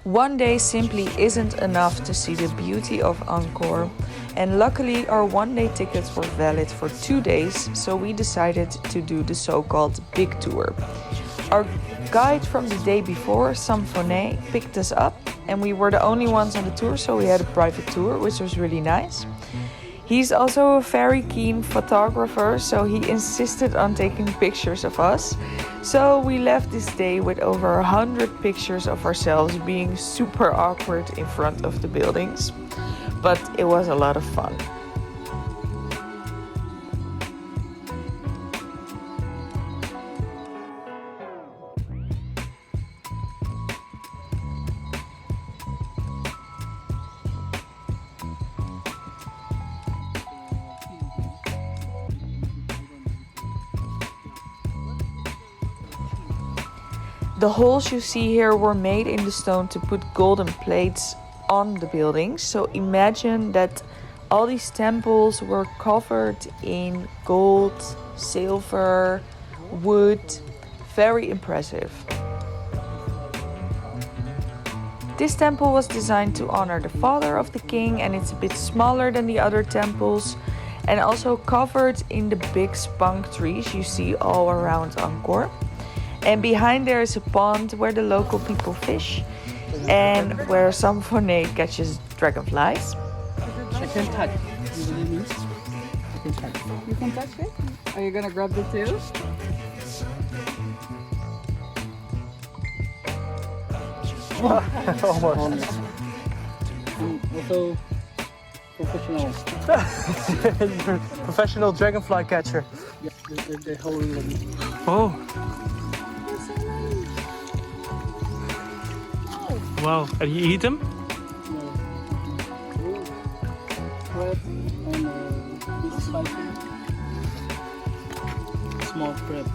One day simply isn't enough to see the beauty of Angkor, and luckily our one-day tickets were valid for 2 days, so we decided to do the so-called big tour. Our guide from the day before, Vone, picked us up, and we were the only ones on the tour, so we had a private tour, which was really nice. He's also a very keen photographer, so he insisted on taking pictures of us. So we left this day with over 100 pictures of ourselves being super awkward in front of the buildings. But it was a lot of fun. The holes you see here were made in the stone to put golden plates on the buildings. So imagine that all these temples were covered in gold, silver, wood. Very impressive. This temple was designed to honor the father of the king, and it's a bit smaller than the other temples, and also covered in the big spunk trees you see all around Angkor. And behind there is a pond where the local people fish and where some Vone catches dragonflies. I can touch. You believe me? I can touch. You can touch it? Are you gonna grab the tail? Almost. I'm also professional. Professional dragonfly catcher. Yeah, they're holding them. Oh. Wow, and you eat them? Crab and this spicy. Small crab.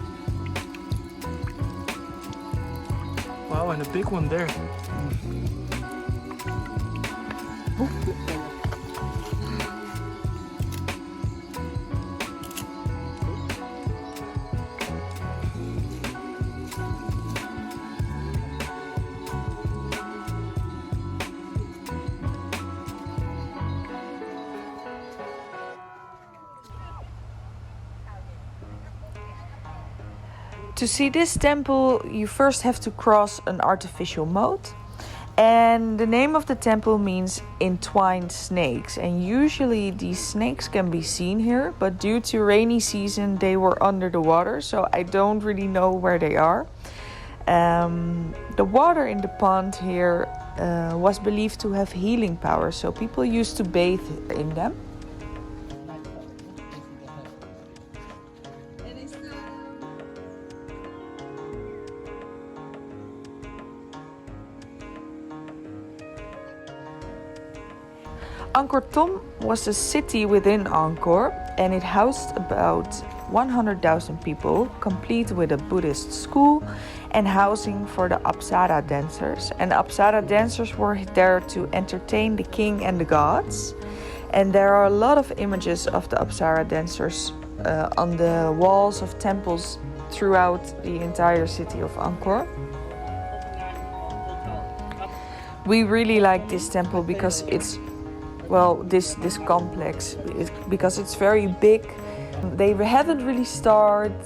Wow, and a big one there. To see this temple, you first have to cross an artificial moat. And the name of the temple means entwined snakes. And usually these snakes can be seen here, but due to rainy season, they were under the water. So I don't really know where they are. The water in the pond here was believed to have healing power. So people used to bathe in them. Angkor Thom was a city within Angkor, and it housed about 100,000 people, complete with a Buddhist school and housing for the Apsara dancers. And Apsara dancers were there to entertain the king and the gods. And there are a lot of images of the Apsara dancers on the walls of temples throughout the entire city of Angkor. We really like this temple because it's this complex, because it's very big. They haven't really started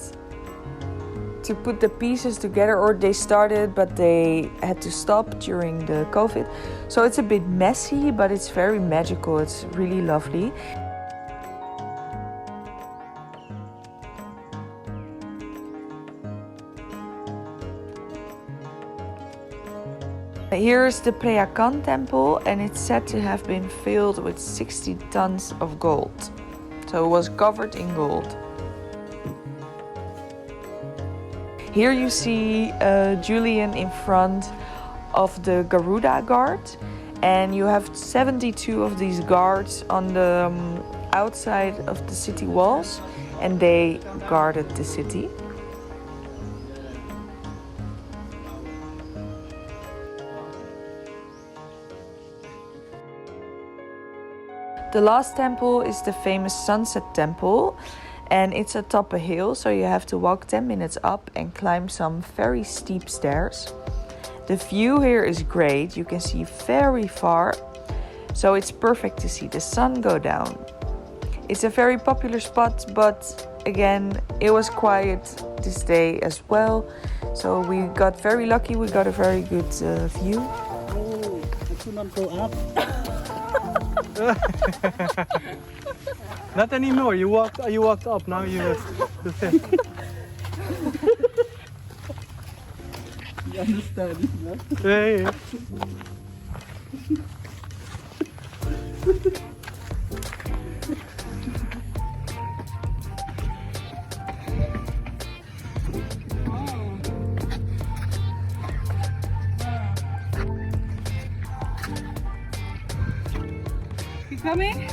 to put the pieces together, or they started but they had to stop during the COVID. So it's a bit messy, but it's very magical. It's really lovely. Here's the Preah temple, and it's said to have been filled with 60 tons of gold. So it was covered in gold. Here you see Julian in front of the Garuda guard, and you have 72 of these guards on the outside of the city walls, and they guarded the city. The last temple is the famous Sunset Temple, and it's atop a hill, so you have to walk 10 minutes up and climb some very steep stairs. The view here is great. You can see very far. So it's perfect to see the sun go down. It's a very popular spot, but again, it was quiet this day as well. So we got very lucky. We got a very good view. Oh, I could not go up. Not anymore. You walked up. Now you sit. You understand, no? Yeah. You coming?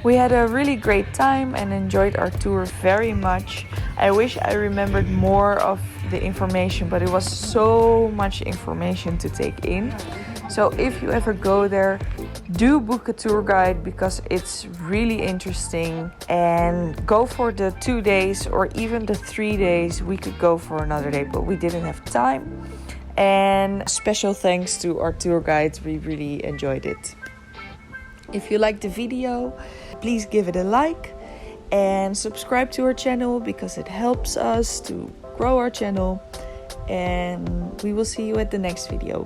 We had a really great time and enjoyed our tour very much. I wish I remembered more of the information, but it was so much information to take in. So if you ever go there, do book a tour guide because it's really interesting, and go for the 2 days or even the 3 days. We could go for another day, but we didn't have time. And special thanks to our tour guides. We really enjoyed it. If you liked the video, please give it a like and subscribe to our channel because it helps us to grow our channel. And we will see you at the next video.